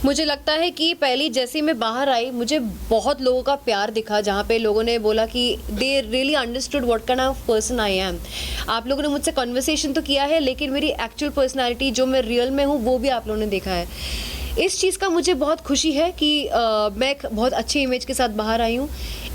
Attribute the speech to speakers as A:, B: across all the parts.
A: मुझे लगता है कि पहली जैसे ही मैं बाहर आई मुझे बहुत लोगों का प्यार दिखा, जहाँ पे लोगों ने बोला कि they really understood what kind of person I am. आप लोगों ने मुझसे कन्वर्सेशन तो किया है, लेकिन मेरी एक्चुअल पर्सनालिटी जो मैं रियल में हूँ वो भी आप लोगों ने देखा है। इस चीज़ का मुझे बहुत खुशी है कि मैं एक बहुत अच्छी इमेज के साथ बाहर आई हूँ।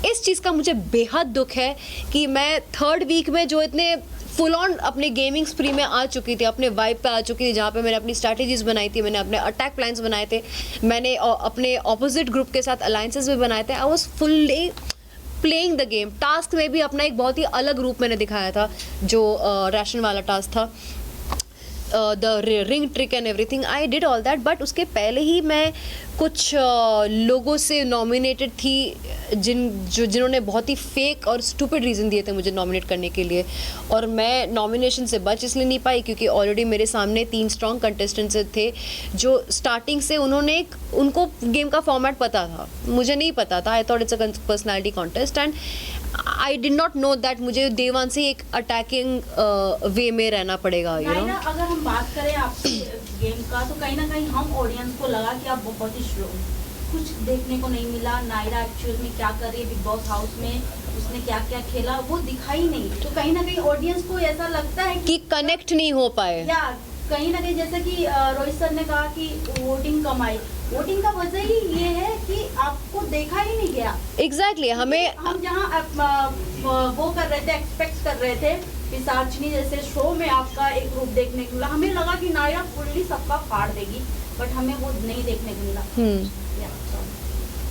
A: इस चीज़ का मुझे बेहद दुख है कि मैं 3rd वीक में जो इतने फुल ऑन अपने गेमिंग स्प्री में आ चुकी थी, अपने वाइब पे आ चुकी थी, जहाँ पे मैंने अपनी स्ट्रैटेजीज बनाई थी, मैंने अपने अटैक प्लान्स बनाए थे, मैंने अपने ऑपोजिट ग्रुप के साथ अलायंसेस भी बनाए थे। I was fully playing the game. Task में भी अपना एक बहुत ही अलग रूप मैंने दिखाया था, जो राशन वाला टास्क था, the ring trick and everything, I did all that. But उसके पहले ही मैं कुछ लोगों से नॉमिनेटेड थी जिन्होंने बहुत ही फेक और स्टूपिड रीज़न दिए थे मुझे नॉमिनेट करने के लिए, और मैं नॉमिनेशन से बच इसलिए नहीं पाई क्योंकि ऑलरेडी मेरे सामने 3 स्ट्रॉन्ग कंटेस्टेंट्स थे जो स्टार्टिंग से उनको गेम का फॉर्मेट पता था, मुझे नहीं पता था। I thought it's a personality contest and I did not know that मुझे डे 1 से एक अटैकिंग वे में रहना पड़ेगा। यू नो,
B: अगर हम बात करें आपके गेम का तो कहीं ना कहीं हम ऑडियंस को लगा कि आप बहुत ही स्लो, कुछ देखने को नहीं मिला। नायरा एक्चुअल में क्या कर रही है बिग बॉस हाउस में, उसने क्या क्या खेला वो दिखाई नहीं, तो कहीं ना कहीं ऑडियंस को ऐसा लगता है
A: कि कनेक्ट नहीं हो पाए।
B: या कहीं ना कहीं जैसे कि रोहित सर ने कहा कि वोटिंग कम आई, वोटिंग का वजह ही ये है कि आपको देखा ही नहीं गया।
A: एग्जैक्टली
B: हम जहाँ वो कर रहे थे, एक्सपेक्ट कर रहे थे पिशाचिनी जैसे शो में आपका एक रूप देखने को मिला, हमें लगा कि नायरा फुल्ली सबका फाड़ देगी, बट हमें वो नहीं देखने को मिला।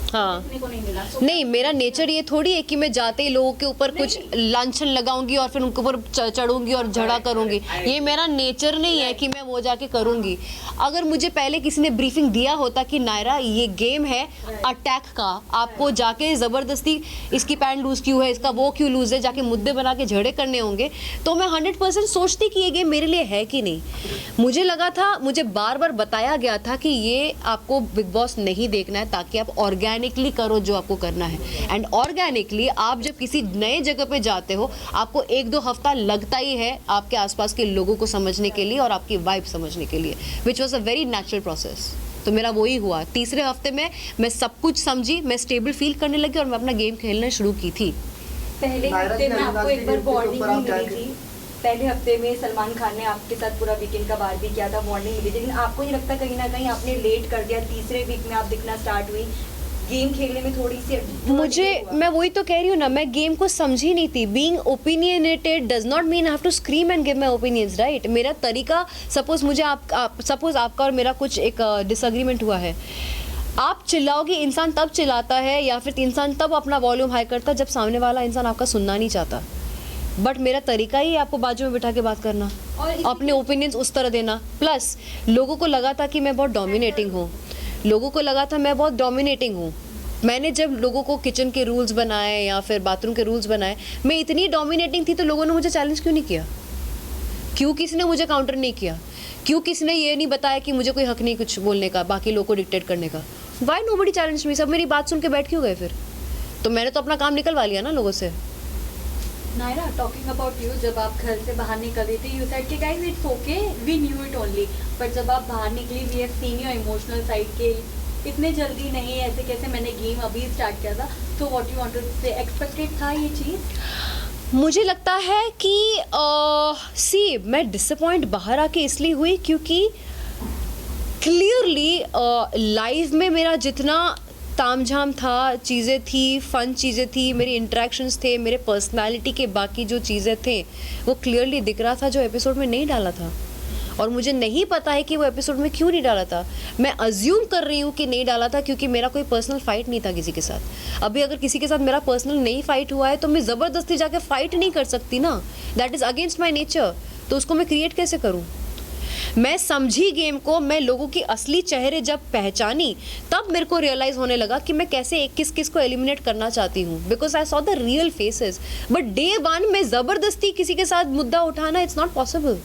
A: हाँ,
B: को नहीं मिला।
A: नहीं, मेरा नेचर ये थोड़ी है कि मैं जाते ही लोगों के ऊपर कुछ लांछन लगाऊंगी और फिर उनके ऊपर चढ़ूंगी और झगड़ा करूंगी। ये मेरा नेचर नहीं है कि मैं वो जाके करूंगी। अगर मुझे पहले किसी ने ब्रीफिंग दिया होता कि नायरा ये गेम है अटैक का, आपको जाके ज़बरदस्ती इसकी पैंट लूज क्यों है, इसका वो क्यों लूज है, जाके मुद्दे बना के झगड़े करने होंगे, तो मैं 100% सोचती कि ये गेम मेरे लिए है कि नहीं। मुझे लगा था, मुझे बार बार बताया गया था कि ये आपको बिग बॉस नहीं देखना है ताकि आप ऑर्गेनिकली करो जो आपको करना है। एंड ऑर्गेनिकली आप जब किसी नए जगह पे जाते हो आपको 1-2 हफ्ता लगता ही है आपके आसपास के लोगों को समझने के लिए और आपकी वाइब समझने के लिए, which was a very natural process. तो मेरा वही हुआ। तीसरे हफ्ते में मैं सब कुछ समझी, मैं स्टेबल फील करने लगी और मैं अपना गेम खेलना शुरू की थी।
C: पहले हफ्ते में आपको एक बार वार्निंग भी मिली थी, पहले हफ्ते में सलमान खान ने आपके साथ पूरा वीकेंड का वार भी किया था, वार्निंग मिली थी, लेकिन आपको नहीं लगता कहीं ना कहीं आपने लेट कर दिया? तीसरे वीक में आप दिखना स्टार्ट हुई, गेम खेलने में थोड़ी सी
A: मैं वही तो कह रही हूँ ना, मैं गेम को समझी नहीं थी। Being opinionated does not mean I have to scream and give my opinions, right? मेरा तरीका, सपोज मुझे सपोज आपका और मेरा कुछ एक डिसएग्रीमेंट हुआ है, आप चिल्लाओगे, इंसान तब चिल्लाता है या फिर इंसान तब अपना वॉल्यूम हाई करता है जब सामने वाला इंसान आपका सुनना नहीं चाहता। बट मेरा तरीका ही आपको बाजू में बिठा के बात करना और अपने ओपिनियंस उस तरह देना। प्लस लोगों को लगा था कि मैं बहुत डोमिनेटिंग हूँ, लोगों को लगा था मैं बहुत डोमिनेटिंग हूँ। मैंने जब लोगों को किचन के रूल्स बनाए या फिर बाथरूम के रूल्स बनाए, मैं इतनी डोमिनेटिंग थी तो लोगों ने मुझे चैलेंज क्यों नहीं किया? क्यों किसी ने मुझे काउंटर नहीं किया? क्यों किसी ने ये नहीं बताया कि मुझे कोई हक नहीं कुछ बोलने का, बाकी लोगों को डिक्टेट करने का? वाई नोबडी चैलेंज्ड मी? सब मेरी बात सुन के बैठ क्यों गए फिर? तो मैंने तो अपना काम निकलवा लिया ना लोगों से।
C: नायरा, टॉकिंग अबाउट यू, जब आप घर से बाहर निकल रही थी, यू सेड कि guys it's okay, we knew it only, but जब आप बाहर निकली, we have seen your emotional side के इतने जल्दी नहीं, ऐसे कैसे, मैंने गेम अभी स्टार्ट किया था, तो व्हाट यू वांटेड टू से, एक्सपेक्टेड था ये चीज़?
A: मुझे लगता है कि मैं डिसअपॉइंट बाहर आके इसलिए हुई क्योंकि क्लियरली लाइव में मेरा जितना तामझाम था, चीज़ें थी, फन चीज़ें थी, मेरी इंटरेक्शंस थे, मेरे पर्सनालिटी के बाकी जो चीज़ें थे वो क्लियरली दिख रहा था जो एपिसोड में नहीं डाला था। और मुझे नहीं पता है कि वो एपिसोड में क्यों नहीं डाला था। मैं अज्यूम कर रही हूँ कि नहीं डाला था क्योंकि मेरा कोई पर्सनल फाइट नहीं था किसी के साथ। अभी अगर किसी के साथ मेरा पर्सनल नहीं फाइट हुआ है तो मैं ज़बरदस्ती जाके फाइट नहीं कर सकती ना, that is against my nature. तो उसको मैं क्रिएट कैसे करूँ? मैं समझी गेम को, मैं लोगों की असली चेहरे जब पहचानी तब मेरे को रियलाइज होने लगा कि मैं कैसे किस को एलिमिनेट करना चाहती हूँ, because I saw the real faces. But day 1 में ज़बरदस्ती किसी के साथ मुद्दा उठाना, इट्स नॉट पॉसिबल।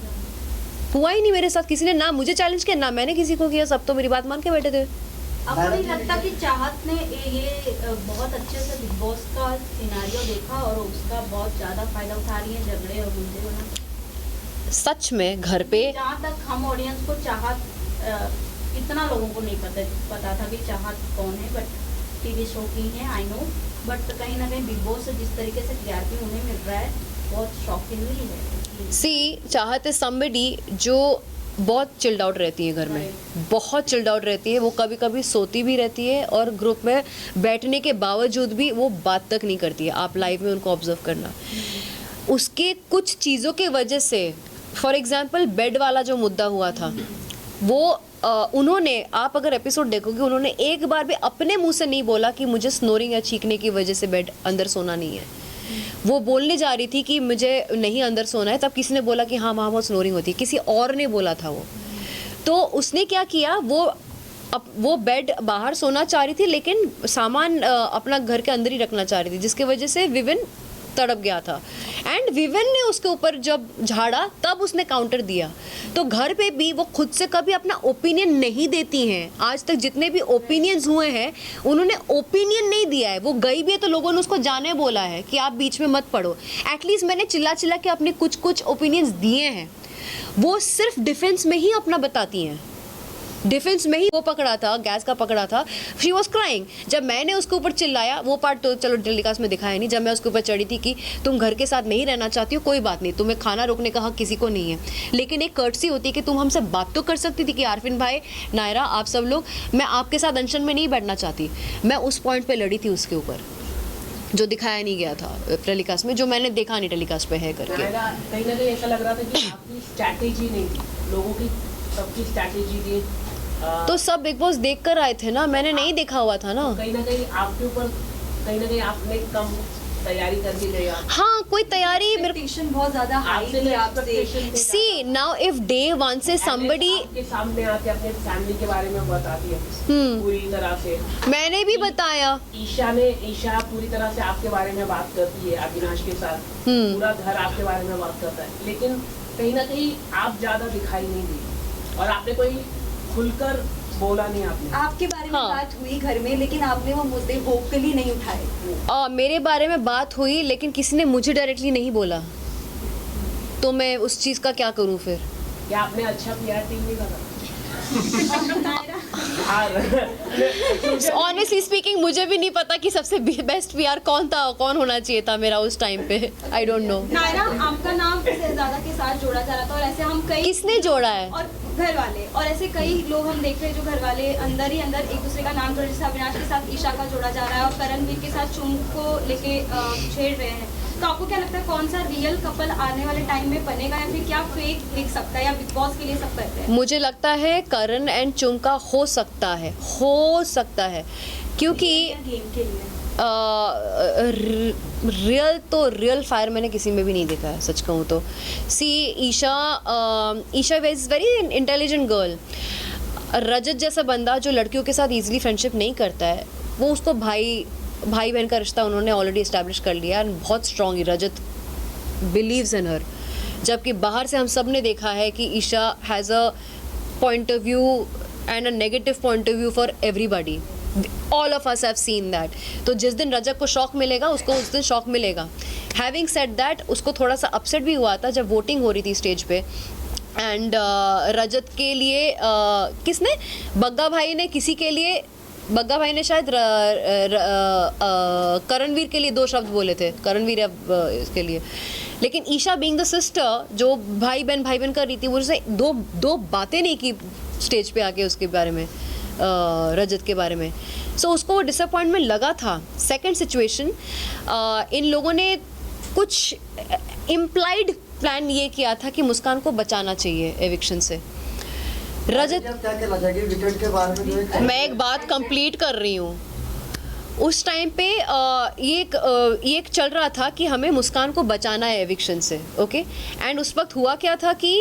A: हुआ ही नहीं मेरे साथ, किसी ने ना मुझे चैलेंज किया ना मैंने किसी को किया, सब तो मेरी बात मान के बैठे थे।
B: आपको नहीं लगता कि चाहत ने ये बहुत अच्छे से बिग बॉस का सिनेरियो देखा और उसका बहुत ज़्यादा फायदा उठा रही है, झगड़े और मुद्दे होना?
A: सच में घर पे
B: जहाँ तक हम ऑडियंस को चाहत इतना लोगों को नहीं पता था कि चाहत कौन है, बट टीवी शो की है, आई नो, बट कहीं ना कहीं बिग बॉस से जिस तरीके से टीआरपी उन्हें मिल रहा है बहुत शॉकिंगली है।
A: सी चाहत इज समबडी जो बहुत चिल्ड आउट रहती है घर में, बहुत चिल्ड आउट रहती है। वो कभी कभी सोती भी रहती है और ग्रुप में बैठने के बावजूद भी वो बात तक नहीं करती है। आप लाइव में उनको ऑब्जर्व करना, उसके कुछ चीज़ों के वजह से, फॉर एग्जाम्पल बेड वाला जो मुद्दा हुआ था, वो उन्होंने, आप अगर एपिसोड देखोगे, उन्होंने एक बार भी अपने मुंह से नहीं बोला कि मुझे स्नोरिंग या चीखने की वजह से बेड अंदर सोना नहीं है। वो बोलने जा रही थी कि मुझे नहीं अंदर सोना है, तब किसी ने बोला कि हाँ वहाँ बहुत स्नोरिंग होती है, किसी और ने बोला था वो। तो उसने क्या किया, वो बेड बाहर सोना चाह रही थी लेकिन सामान अपना घर के अंदर ही रखना चाह रही थी, जिसकी वजह से विविन तड़प गया था। एंड विविन ने उसके ऊपर जब झाड़ा तब उसने काउंटर दिया। तो घर पे भी वो खुद से कभी अपना ओपिनियन नहीं देती हैं। आज तक जितने भी ओपिनियंस हुए हैं उन्होंने ओपिनियन नहीं दिया है। वो गई भी है तो लोगों ने उसको जाने बोला है कि आप बीच में मत पड़ो। एटलीस्ट मैंने चिल्ला चिल्ला के अपने कुछ ओपिनियंस दिए हैं। वो सिर्फ डिफेंस में ही अपना बताती हैं। डिफेंस में ही वो पकड़ा था, गैस का पकड़ा था, शी वॉज क्राइंग। जब मैंने उसके ऊपर चिल्लाया, वो पार्ट तो चलो टेलीकास्ट में दिखाया नहीं, जब मैं उसके ऊपर चढ़ी थी कि तुम घर के साथ नहीं रहना चाहती हो, कोई बात नहीं, तुम्हें खाना रोकने का हक किसी को नहीं है, लेकिन एक कर्टसी होती है कि तुम हमसे बात तो कर सकती थी कि आरफिन भाई, नायरा, आप सब लोग, मैं आपके साथ अनशन में नहीं बैठना चाहती। मैं उस पॉइंट पर लड़ी थी उसके ऊपर, जो दिखाया नहीं गया था टेलीकास्ट में, जो मैंने देखा नहीं टेलीकास्ट पे है करके।
D: कहीं ना कहीं ऐसा लग रहा था कि आपकी स्ट्रैटेजी नहीं थी, लोगों की सबकी स्ट्रैटेजी थी।
A: तो सब बिग बॉस देख कर आए थे ना, मैंने नहीं देखा हुआ था ना।
D: कहीं ना कहीं आपके ऊपर कहीं ना कहीं आपने कम तैयारी करके गए।
A: हाँ, कोई तैयारी मेरे
C: एक्सपेक्टेशन बहुत ज्यादा हाई थी आपसे।
A: सी नाउ इफ डे वन से somebody
D: के सामने आके अपने फैमिली के बारे में बताती है पूरी तरह से।
A: मैंने भी बताया,
D: ईशा पूरी तरह से आपके बारे में बात करती है अविनाश के साथ, पूरा घर आपके बारे में बात करता है, लेकिन कहीं ना कहीं आप ज्यादा दिखाई नहीं दी और आपने कोई खुलकर बोला नहीं। आपके बारे में बात हुई घर में, लेकिन आपने वो मुद्दे वोकली नहीं उठाए।
A: मेरे बारे में बात हुई लेकिन किसी ने मुझे डायरेक्टली नहीं बोला, तो मैं उस चीज का क्या करूं फिर।
D: क्या आपने अच्छा PR टीम नहीं करा?
A: ऑनेस्टली स्पीकिंग मुझे भी नहीं पता कि सबसे बेस्ट PR कौन होना चाहिए था मेरा उस टाइम पे। I don't know.
E: नायरा, आपका नाम शहजादा के साथ जोड़ा जा रहा था और ऐसे हम कई,
A: किसने जोड़ा है?
E: और घर वाले, और ऐसे कई लोग हम देख रहे हैं जो घर वाले अंदर ही अंदर एक दूसरे का नाम जोड़, जैसे अविनाश के साथ ईशा का जोड़ा जा रहा है और करणवीर के साथ चुम को लेके छेड़ रहे हैं। तो आपको क्या लगता है कौन सा रियल कपल आने वाले टाइम में बनेगा, या फिर क्या फेक दिख सकता है, या बिग बॉस के लिए सब करते हैं?
A: मुझे लगता है करण एंड चुम का हो सकता है क्योंकि
E: गेम के लिए
A: रियल फायर मैंने किसी में भी नहीं देखा है, सच कहूँ तो। See Isha is very intelligent girl. Rajat जैसा बंदा जो लड़कियों के साथ इजीली फ्रेंडशिप नहीं करता है, वो उसको भाई बहन का रिश्ता उन्होंने ऑलरेडी इस्टेब्लिश कर लिया एंड बहुत strong he Rajat believes in हर। जबकि बाहर से हम सब ने देखा है कि Isha has a point of view and a negative point of view for everybody. All of us have seen that. तो जिस दिन रजत को शॉक मिलेगा उसको उस दिन शॉक मिलेगा। हैविंग सेड दैट, उसको थोड़ा सा अपसेट भी हुआ था जब वोटिंग हो रही थी स्टेज पे, एंड रजत के लिए किसने, बग्गा भाई ने किसी के लिए, बग्गा भाई ने शायद करणवीर के लिए 2 शब्द बोले थे, करणवीर इसके लिए। लेकिन ईशा बीइंग द सिस्टर जो भाई बहन कर रही थी, वो उसने दो बातें नहीं की स्टेज पे आके उसके बारे में, रजत के बारे में। सो उसको वो डिसअपॉइंटमेंट लगा था। सेकंड सिचुएशन, इन लोगों ने कुछ इम्प्लाइड प्लान ये किया था कि मुस्कान को बचाना चाहिए एविक्शन से। रजत,
F: विकेट के बारे में
A: मैं एक बात कंप्लीट कर रही हूँ। उस टाइम पे ये एक चल रहा था कि हमें मुस्कान को बचाना है एविक्शन से, ओके। एंड उस वक्त हुआ क्या था कि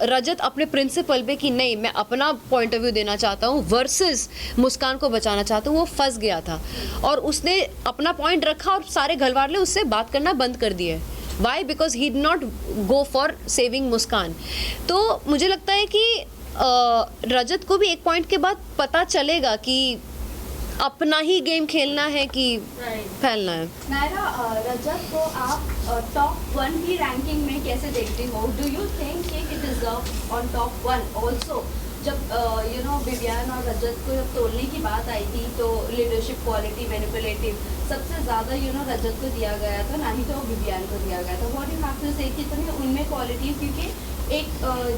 A: रजत अपने प्रिंसिपल पे कि नहीं मैं अपना पॉइंट ऑफ व्यू देना चाहता हूँ वर्सेस मुस्कान को बचाना चाहता हूँ, वो फंस गया था और उसने अपना पॉइंट रखा और सारे घर वाले उससे बात करना बंद कर दिए। Why? Because he did not go for saving Muskan. तो मुझे लगता है कि रजत को भी एक पॉइंट के बाद पता चलेगा कि अपना ही गेम खेलना है कि फैलना है।
E: नायरा, रजत को आप टॉप 1 की रैंकिंग में कैसे देखते हो? Do you think he deserve on top 1 also?
C: जब विवियन और रजत को जब तोड़ने की बात आई थी तो लीडरशिप क्वालिटी मैनिपुलेटिव सबसे ज़्यादा रजत को दिया गया था, ना ही तो विवियन को दिया गया था। व्हाट यू हैव टू से कि तुम्हें उनमें क्वालिटी, क्योंकि एक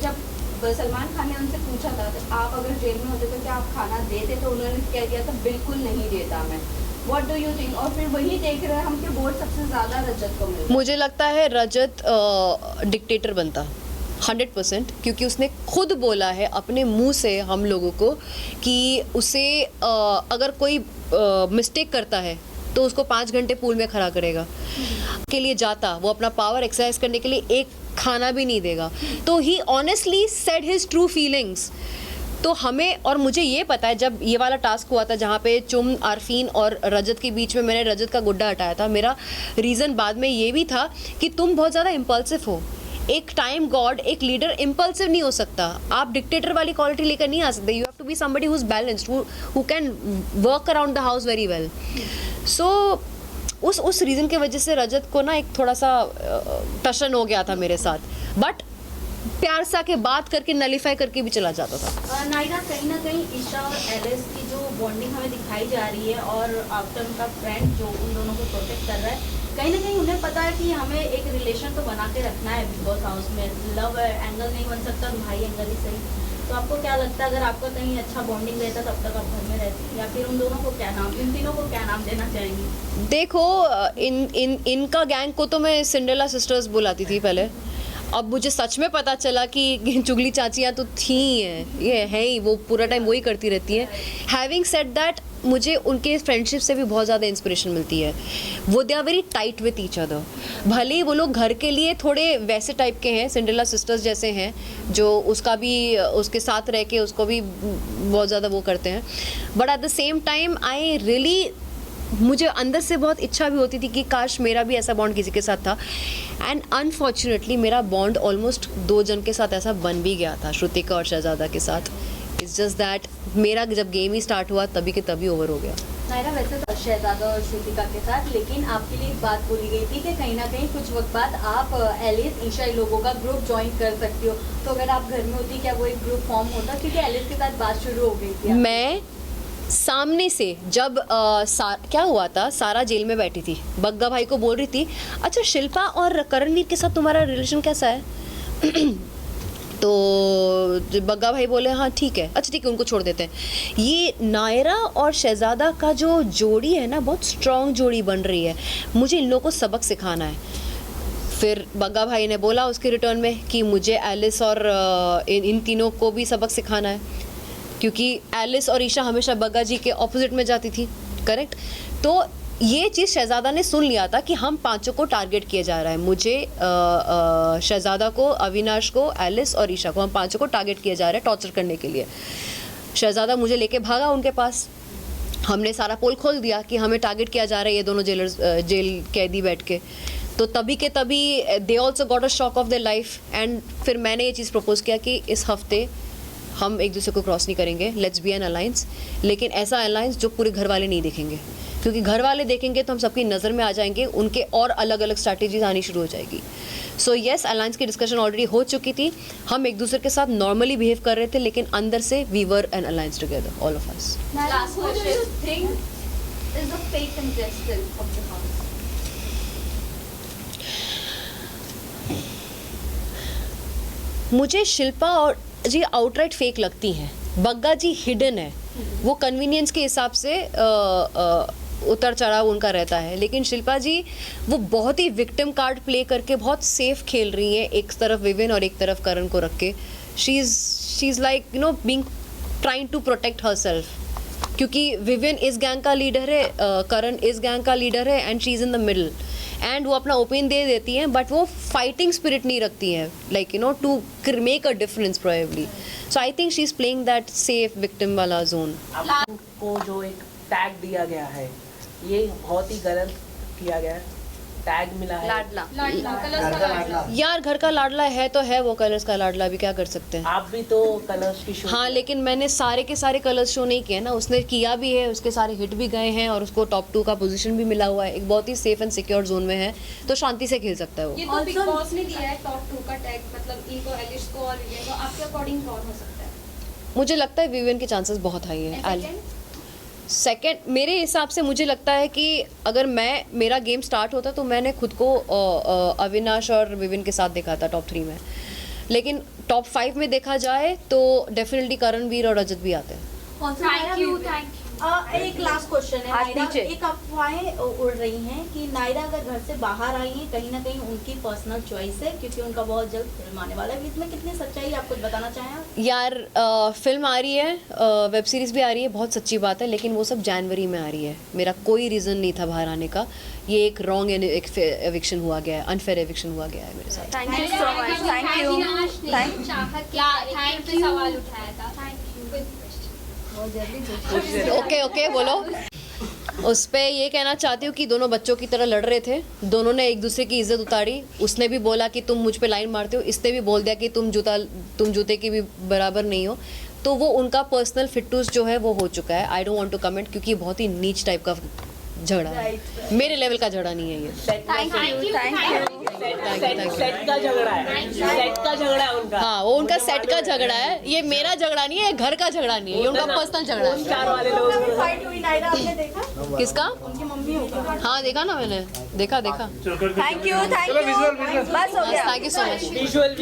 C: जब सलमान खान ने उनसे पूछा था तो आप अगर जेल में होते तो क्या आप खाना देते, तो उन्होंने कह दिया था बिल्कुल नहीं देता मैं। What do you think? और फिर वही देख रहे हैं हम कि वोट सबसे ज़्यादा रजत को मिलता है।
A: मुझे लगता है रजत डिक्टेटर बनता 100%, क्योंकि उसने खुद बोला है अपने मुंह से हम लोगों को कि उसे अगर कोई मिस्टेक करता है तो उसको 5 घंटे पूल में खड़ा करेगा के लिए जाता, वो अपना पावर एक्सरसाइज करने के लिए एक खाना भी नहीं देगा। तो he honestly said his true feelings. तो हमें, और मुझे ये पता है जब ये वाला टास्क हुआ था जहाँ पे चुम, आरफीन और रजत के बीच में मैंने रजत का गुड्डा हटाया था, मेरा रीज़न बाद में ये भी था कि तुम बहुत ज़्यादा इम्पल्सिव हो। एक टाइम गॉड, एक लीडर इम्पल्सिव नहीं हो सकता, आप डिक्टेटर वाली क्वालिटी लेकर नहीं आ सकते। You have to be somebody who is balanced, who can work around the house very well. So उस रीज़न की वजह से रजत को ना एक थोड़ा सा टशन हो गया था मेरे साथ, बट प्यार से आके बात करके नलीफाई करके भी चला जाता था।
B: नायरा, कहीं ना कहीं ईशा और एलिस की जो बॉन्डिंग हमें दिखाई जा रही है और आफ्टर उनका फ्रेंड जो उन दोनों को प्रोटेक्ट कर रहा है, कहीं ना कहीं उन्हें पता है कि हमें एक रिलेशन तो बना के रखना है बिग बॉस हाउस में। लव एंगल नहीं बन सकता, भाई एंगल ही सही। तो आपको क्या लगता है अगर आपका कहीं अच्छा बॉन्डिंग रहता तब तक आप घर में रहती, या फिर उन दोनों को क्या नाम, इन तीनों को क्या नाम देना चाहेंगी?
A: देखो, इनका गैंग को तो मैं सिंड्रेला सिस्टर्स बुलाती थी पहले। अब मुझे सच में पता चला कि चुगली चाचियाँ तो थी हैं, ये है ही, वो पूरा टाइम वही करती रहती हैं। हैविंग सेड दैट, मुझे उनके फ्रेंडशिप से भी बहुत ज़्यादा इंस्पिरेशन मिलती है। वो they are very tight with each other. भले ही वो लोग घर के लिए थोड़े वैसे टाइप के हैं, सिंड्रेला सिस्टर्स जैसे हैं, जो उसका भी उसके साथ रह के उसको भी बहुत ज़्यादा वो करते हैं, but at the same time I really, मुझे अंदर से बहुत इच्छा भी होती थी कि काश मेरा भी ऐसा बॉन्ड किसी के साथ था। एंड अनफॉर्चुनेटली मेरा बॉन्ड ऑलमोस्ट 2 जन के साथ ऐसा बन भी गया था, श्रुतिका और शहजादा के साथ। इट्स जस्ट दैट मेरा जब गेम ही स्टार्ट हुआ तभी के तभी ओवर हो गया।
C: नायरा, वैसे तो शहजादा और श्रुतिका के साथ, लेकिन आपके लिए एक बात बोली गई थी कि कहीं ना कहीं कुछ वक्त बाद आप एलिस, ईशा लोगों का ग्रुप ज्वाइन कर सकती हो। तो अगर आप घर में होती क्या वो एक ग्रुप फॉर्म होता? क्योंकि एलिस के साथ बात शुरू हो गई थी।
A: मैं सामने से जब क्या हुआ था, सारा जेल में बैठी थी, बग्गा भाई को बोल रही थी अच्छा शिल्पा और करणवीर के साथ तुम्हारा रिलेशन कैसा है? तो बग्गा भाई बोले हाँ ठीक है, अच्छा ठीक है उनको छोड़ देते हैं। ये नायरा और शहजादा का जो जोड़ी है ना, बहुत स्ट्रॉन्ग जोड़ी बन रही है, मुझे इन लोगों को सबक सिखाना है। फिर बग्गा भाई ने बोला उसके रिटर्न में कि मुझे एलिस और इन तीनों को भी सबक सिखाना है, क्योंकि एलिस और ईशा हमेशा बग्गा जी के ऑपोजिट में जाती थी, करेक्ट। तो ये चीज़ शहजादा ने सुन लिया था कि हम पांचों को टारगेट किया जा रहा है, मुझे शहजादा को, अविनाश को, एलिस और ईशा को, हम पांचों को टारगेट किया जा रहा है टॉर्चर करने के लिए। शहजादा मुझे लेके भागा उनके पास, हमने सारा पोल खोल दिया कि हमें टारगेट किया जा रहा है, ये दोनों जेल कैदी बैठ के। तो तभी के तभी they also got a shock of their life. And फिर मैंने ये चीज़ प्रपोज किया कि इस हफ्ते हम एक दूसरे को क्रॉस नहीं करेंगे, लेट्स बी एन अलायंस, लेकिन ऐसा अलायंस जो पूरे घर वाले नहीं देखेंगे, क्योंकि घर वाले देखेंगे तो हम सबकी नज़र में आ जाएंगे, उनके और अलग अलग स्ट्रैटेजीज आनी शुरू हो जाएगी। सो येस, अलायंस की डिस्कशन ऑलरेडी हो चुकी थी, हम एक दूसरे के साथ नॉर्मली बिहेव कर रहे थे, लेकिन अंदर से we were an alliance together, all of us.
C: Last
E: Who do you
C: question.
E: think is the fake contestant of the house?
A: मुझे शिल्पा और जी आउटराइट फेक लगती हैं, बग्गा जी हिडन है, वो कन्वीनियंस के हिसाब से उतर चढ़ाव उनका रहता है, लेकिन शिल्पा जी वो बहुत ही विक्टिम कार्ड प्ले करके बहुत सेफ खेल रही हैं, एक तरफ विविन और एक तरफ करण को रख के। She is like you know being trying to protect herself, क्योंकि विविन इस गैंग का लीडर है, करण इस गैंग का लीडर है, and she is in the middle. And वो अपना ओपिनियन दे देती हैं, बट वो फाइटिंग स्पिरिट नहीं रखती हैं, like you know to make a difference probably. So I think she is playing that safe victim वाला जोन।
D: आपको जो एक टैग दिया गया है, ये बहुत ही गलत किया गया है। टैग मिला है
C: लाडला।
E: कलर्स का लाडला।
A: यार घर का लाडला है तो है, वो कलर्स का लाडला भी क्या कर सकते हैं।
D: आप भी तो कलर्स की शो
A: हाँ, लेकिन मैंने सारे के सारे कलर्स शो नहीं किए ना, उसने किया भी है, उसके सारे हिट भी गए हैं और उसको टॉप 2 का पोजीशन भी मिला हुआ है, एक बहुत ही सेफ एंड सिक्योर जोन में है, तो शांति से खेल सकता है वो।
E: ये तो बिग बॉस ने दिया है टॉप 2 का टैग, मतलब इनको, एलिस को और विवियन को। आपके अकॉर्डिंग कौन हो सकता है?
A: मुझे लगता है विवियन के चांसेस बहुत हाई है। सेकंड मेरे हिसाब से मुझे लगता है कि अगर मेरा गेम स्टार्ट होता तो मैंने खुद को अविनाश और विविन के साथ देखा था टॉप 3 में, लेकिन टॉप 5 में देखा जाए तो डेफिनेटली करणवीर और रजत भी आते हैं।
E: Thank you.
B: एक लास्ट क्वेश्चन है
C: हाथ
B: नायरा,
C: नीचे।
B: एक अफवाहें उड़ रही हैं कि नायरा अगर घर से बाहर आई हैं कहीं ना कहीं उनकी पर्सनल चॉइस है क्योंकि उनका बहुत जल्द फिल्म आने वाला है। इसमें कितनी सच्चाई है, आप कुछ बताना चाहें आप?
A: यार फिल्म आ रही है, वेब सीरीज़ भी आ रही है, बहुत सच्ची बात है, लेकिन वो सब जनवरी में आ रही है। मेरा कोई रीज़न नहीं था बाहर आने का, ये एक रॉन्ग एविक्शन हुआ गया है, अनफेयर एविक्शन हुआ गया है मेरे साथ।
C: Thank you so much, thank you.
E: Thank you सवाल उठाया था। Thank you.
A: ओके बोलो। उस पे ये कहना चाहती हूँ कि दोनों बच्चों की तरह लड़ रहे थे, दोनों ने एक दूसरे की इज्जत उतारी। उसने भी बोला कि तुम मुझ पे लाइन मारते हो, इसने भी बोल दिया कि तुम जूते की भी बराबर नहीं हो। तो वो उनका पर्सनल फिटूस जो है वो हो चुका है। I don't want to comment क्योंकि बहुत ही नीच टाइप का झगड़ा है, मेरे लेवल का झगड़ा नहीं है ये।
C: Thank you, thank you.
D: Set का झगड़ा है, सेट का झगड़ा है उनका।
A: हाँ, वो उनका सेट का झगड़ा है, ये मेरा झगड़ा नहीं है, ये घर का झगड़ा नहीं है, ये उनका पर्सनल झगड़ा है।
D: चार वाले लोग
B: फाइट हुई नायरा, आपने देखा?
A: किसका?
B: उनकी मम्मी होगी।
A: हाँ देखा ना मैंने, देखा।
C: थैंक यू, बस हो गया।
A: Thank you so much.
D: Visual